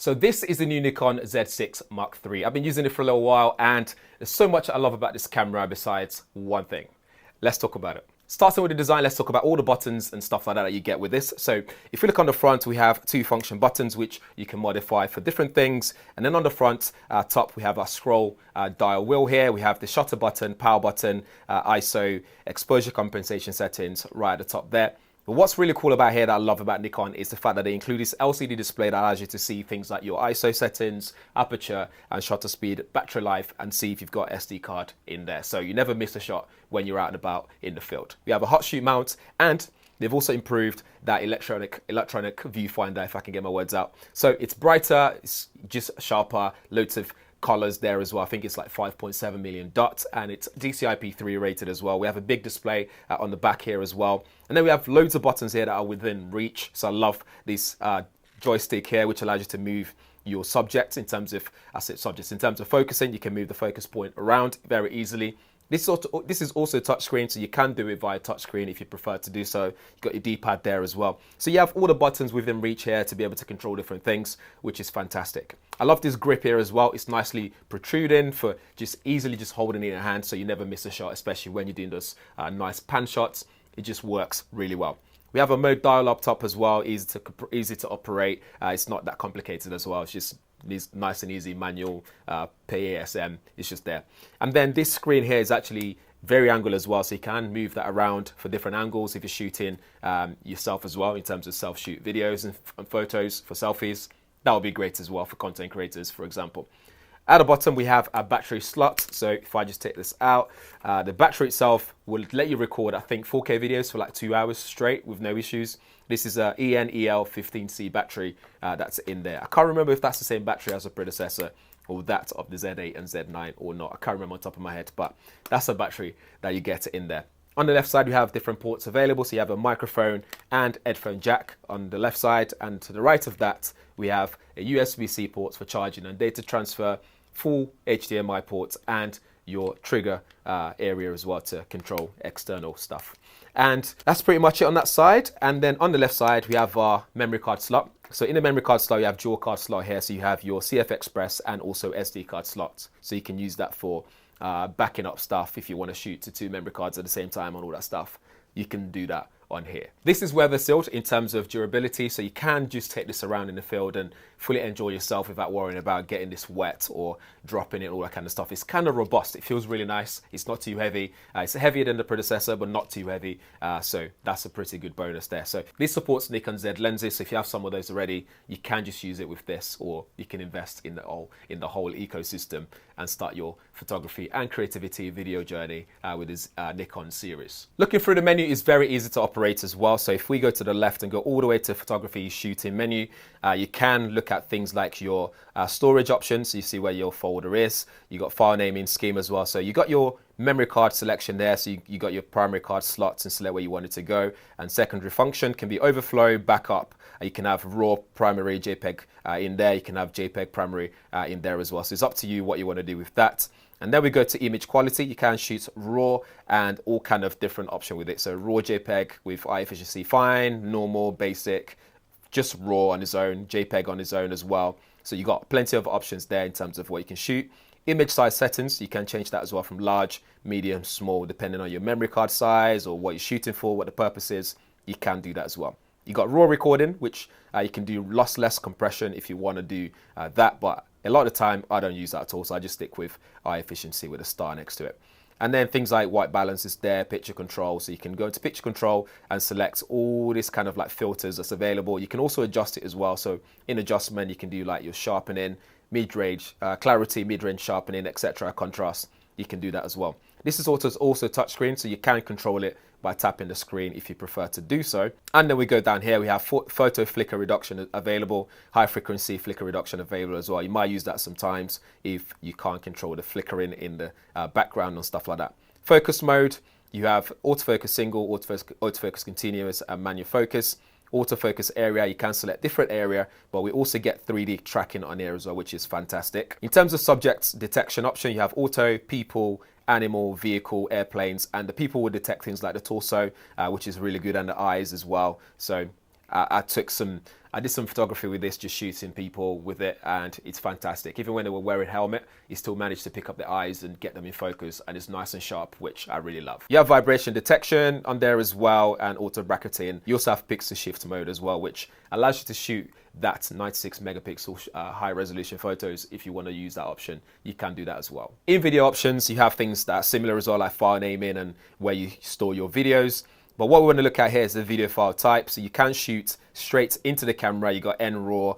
So this is the new Nikon Z6 Mark III. I've been using it for a little while and there's so much I love about this camera besides one thing. Let's talk about it. Starting with the design, let's talk about all the buttons and stuff like that you get with this. So if you look on the front, we have two function buttons which you can modify for different things. And then on the front top, we have our scroll dial wheel here. We have the shutter button, power button, ISO, exposure compensation settings right at the top there. But what's really cool about here that I love about Nikon is the fact that they include this LCD display that allows you to see things like your ISO settings, aperture and shutter speed, battery life, and see if you've got SD card in there. So you never miss a shot when you're out and about in the field. We have a hot shoe mount and they've also improved that electronic viewfinder, if I can get my words out. So it's brighter, it's just sharper, loads of colors there as well. I think it's like 5.7 million dots and it's DCI-P3 rated as well. We have a big display on the back here as well. And then we have loads of buttons here that are within reach. So I love this joystick here, which allows you to move your subject in terms of, in terms of focusing. You can move the focus point around very easily. This is also touchscreen, so you can do it via touchscreen if you prefer to do so. You've got your D-pad there as well. So you have all the buttons within reach here to be able to control different things, which is fantastic. I love this grip here as well. It's nicely protruding for just easily just holding it in your hand so you never miss a shot, especially when you're doing those nice pan shots. It just works really well. We have a mode dial up top as well, easy to operate. It's not that complicated as well. It's just this nice and easy manual PASM. It's just there. And then this screen here is actually very angle as well, so you can move that around for different angles if you're shooting yourself as well in terms of self-shoot videos and photos for selfies. That would be great as well for content creators, for example. At the bottom, we have a battery slot. So if I just take this out, the battery itself will let you record, I think, 4K videos for like 2 hours straight with no issues. This is a EN-EL15C battery that's in there. I can't remember if that's the same battery as a predecessor or that of the Z8 and Z9 or not. I can't remember on top of my head, but that's a battery that you get in there. On the left side, we have different ports available. So you have a microphone and headphone jack on the left side. And to the right of that, we have a USB-C port for charging and data transfer, full HDMI ports, and your trigger area as well to control external stuff. And that's pretty much it on that side. And then on the left side, we have our memory card slot. So in the memory card slot, you have dual card slot here. So you have your CF Express and also SD card slots. So you can use that for backing up stuff if you want to shoot to two memory cards at the same time and all that stuff. You can do that on here. This is weather sealed in terms of durability, so you can just take this around in the field and fully enjoy yourself without worrying about getting this wet or dropping it, all that kind of stuff. It's kind of robust. It feels really nice. It's not too heavy. It's heavier than the predecessor, but not too heavy. So that's a pretty good bonus there. So this supports Nikon Z lenses. So if you have some of those already, you can just use it with this, or you can invest in the whole ecosystem and start your photography and creativity video journey with this Nikon series. Looking through the menu is very easy to operate as well. So if we go to the left and go all the way to photography shooting menu, you can look at things like your storage options. So you see where your folder is. You got file naming scheme as well. So you got your memory card selection there. So you got your primary card slots and select where you want it to go. And secondary function can be overflow, backup. You can have raw primary JPEG in there. You can have JPEG primary in there as well. So it's up to you what you want to do with that. And then we go to image quality. You can shoot raw and all kind of different option with it. So raw JPEG with eye efficiency fine, normal, basic, just raw on its own, JPEG on its own as well. So you got plenty of options there in terms of what you can shoot. Image size settings, you can change that as well from large, medium, small, depending on your memory card size or what you're shooting for, what the purpose is. You can do that as well. You got raw recording, which you can do lossless compression if you want to do that, but a lot of the time I don't use that at all, so I just stick with eye efficiency with a star next to it. And then things like white balance is there, picture control, so you can go into picture control and select all this kind of like filters that's available. You can also adjust it as well, so in adjustment you can do like your sharpening, mid-range, clarity, mid-range sharpening, etc., contrast. You can do that as well. This is also touchscreen, so you can control it by tapping the screen if you prefer to do so. And then we go down here, we have photo flicker reduction available, high frequency flicker reduction available as well. You might use that sometimes if you can't control the flickering in the background and stuff like that. Focus mode, you have autofocus single, autofocus continuous, and manual focus. Autofocus area, you can select different area, but we also get 3D tracking on here as well, which is fantastic. In terms of subject detection option, you have auto, people, animal, vehicle, airplanes, and the people will detect things like the torso, which is really good, and the eyes as well. So I did some photography with this, just shooting people with it, and it's fantastic. Even when they were wearing helmet, you still managed to pick up their eyes and get them in focus, and it's nice and sharp, which I really love. You have vibration detection on there as well, and auto bracketing. You also have pixel shift mode as well, which allows you to shoot that 96 megapixel high resolution photos. If you want to use that option, you can do that as well. In video options, you have things that are similar as well, like file naming and where you store your videos. But what we want to look at here is the video file type. So you can shoot straight into the camera. You got NRAW,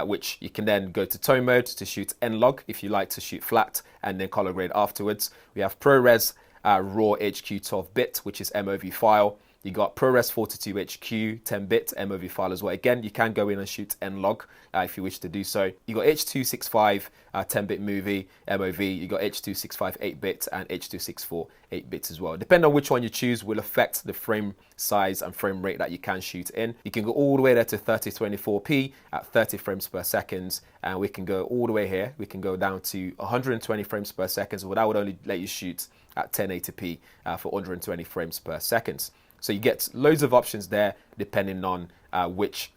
which you can then go to tone mode to shoot NLOG if you like to shoot flat, and then color grade afterwards. We have ProRes RAW HQ 12-bit, which is MOV file. You got ProRes 42HQ 10-bit MOV file as well. Again, you can go in and shoot NLOG if you wish to do so. You got H.265 10-bit movie MOV. You got H.265 8-bit and H.264 8-bit as well. Depending on which one you choose will affect the frame size and frame rate that you can shoot in. You can go all the way there to 3024p at 30 frames per second, and we can go all the way here. We can go down to 120 frames per second, so that would only let you shoot at 1080p for 120 frames per second. So you get loads of options there depending on which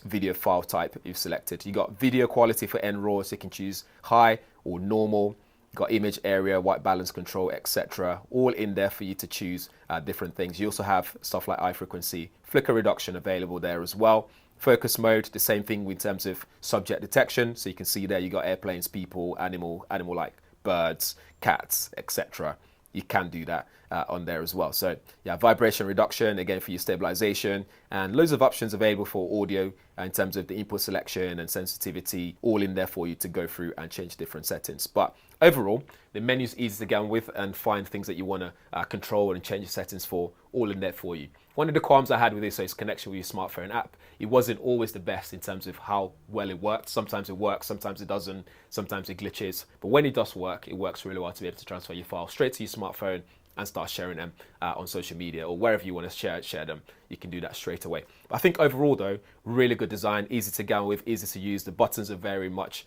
video file type you've selected. You got video quality for NRAW, so you can choose high or normal. You got image area, white balance control, etc. All in there for you to choose different things. You also have stuff like eye frequency, flicker reduction available there as well. Focus mode, the same thing in terms of subject detection. So you can see there you got airplanes, people, animal like birds, cats, etc. You can do that on there as well. So yeah, vibration reduction, again for your stabilization, and loads of options available for audio in terms of the input selection and sensitivity, all in there for you to go through and change different settings. But overall, the menu is easy to get on with and find things that you want to control and change the settings for, all in there for you. One of the qualms I had with this is connection with your smartphone app. It wasn't always the best in terms of how well it worked. Sometimes it works, sometimes it doesn't, sometimes it glitches. But when it does work, it works really well to be able to transfer your files straight to your smartphone and start sharing them on social media or wherever you want to share them. You can do that straight away. But I think overall though, really good design, easy to get on with, easy to use. The buttons are very much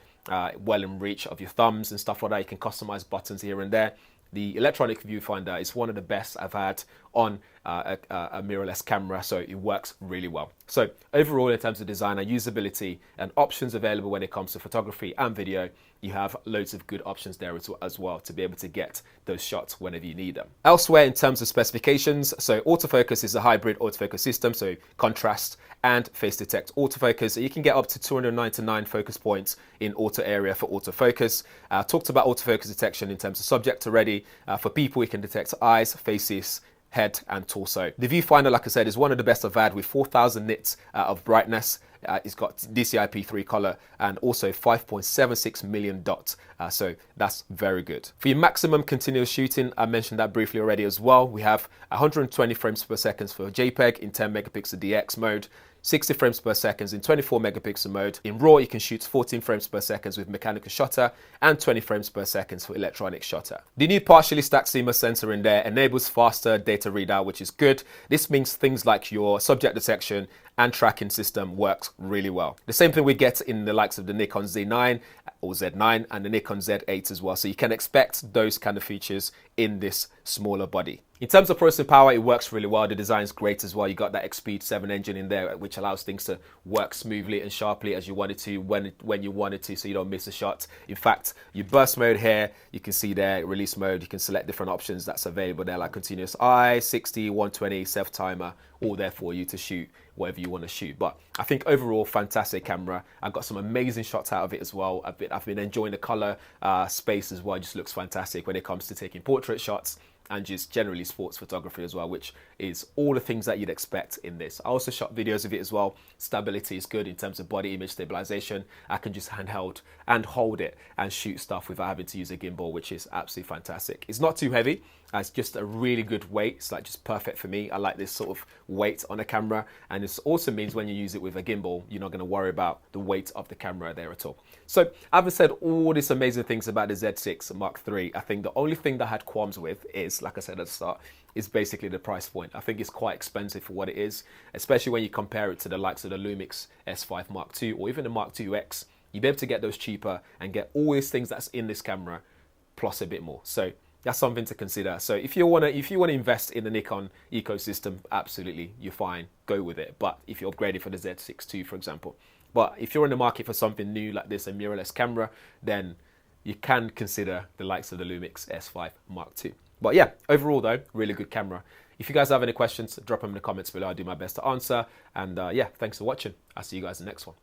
well in reach of your thumbs and stuff like that. You can customize buttons here and there. The electronic viewfinder is one of the best I've had on a mirrorless camera, so it works really well. So overall, in terms of design and usability and options available when it comes to photography and video, you have loads of good options there as well to be able to get those shots whenever you need them. Elsewhere, in terms of specifications, so autofocus is a hybrid autofocus system, so contrast and face detect autofocus. So you can get up to 299 focus points in auto area for autofocus. Talked about autofocus detection in terms of subject already. For people, you can detect eyes, faces, head and torso. The viewfinder, like I said, is one of the best I've had with 4,000 nits of brightness. It's got DCI-P3 color and also 5.76 million dots. So that's very good. For your maximum continuous shooting, I mentioned that briefly already as well. We have 120 frames per second for JPEG in 10 megapixel DX mode, 60 frames per second in 24 megapixel mode. In RAW, you can shoot 14 frames per second with mechanical shutter and 20 frames per second for electronic shutter. The new partially stacked CMOS sensor in there enables faster data readout, which is good. This means things like your subject detection and tracking system works really well. The same thing we get in the likes of the Nikon Z9 or Z9 and the Nikon Z8 as well. So you can expect those kind of features in this smaller body. In terms of processing power, it works really well. The design is great as well. You got that XSpeed 7 engine in there, which allows things to work smoothly and sharply as you want it to, when you want it to, so you don't miss a shot. In fact, your burst mode here, you can see there, release mode, you can select different options that's available there, like continuous eye, 60, 120, self timer, all there for you to shoot whatever you want to shoot. But I think overall, fantastic camera. I got some amazing shots out of it as well. I've been enjoying the color space as well. It just looks fantastic when it comes to taking portrait shots and just generally sports photography as well, which is all the things that you'd expect in this. I also shot videos of it as well. Stability is good in terms of body image stabilization. I can just handheld and hold it and shoot stuff without having to use a gimbal, which is absolutely fantastic. It's not too heavy. It's just a really good weight. It's like just perfect for me. I like this sort of weight on a camera, and this also means when you use it with a gimbal, you're not going to worry about the weight of the camera there at all. So having said all these amazing things about the Z6 Mark III, I think the only thing that I had qualms with is, like I said at the start, is basically the price point. I think it's quite expensive for what it is, especially when you compare it to the likes of the Lumix S5 Mark II or even the Mark II X. You'll be able to get those cheaper and get all these things that's in this camera plus a bit more. So That's something to consider. So if you wanna invest in the Nikon ecosystem, absolutely, you're fine, go with it. But if you're upgrading for the Z6 II, for example, but if you're in the market for something new like this, a mirrorless camera, then you can consider the likes of the Lumix S5 Mark II. But yeah, overall though, really good camera. If you guys have any questions, drop them in the comments below. I'll do my best to answer. And yeah, thanks for watching. I'll see you guys in the next one.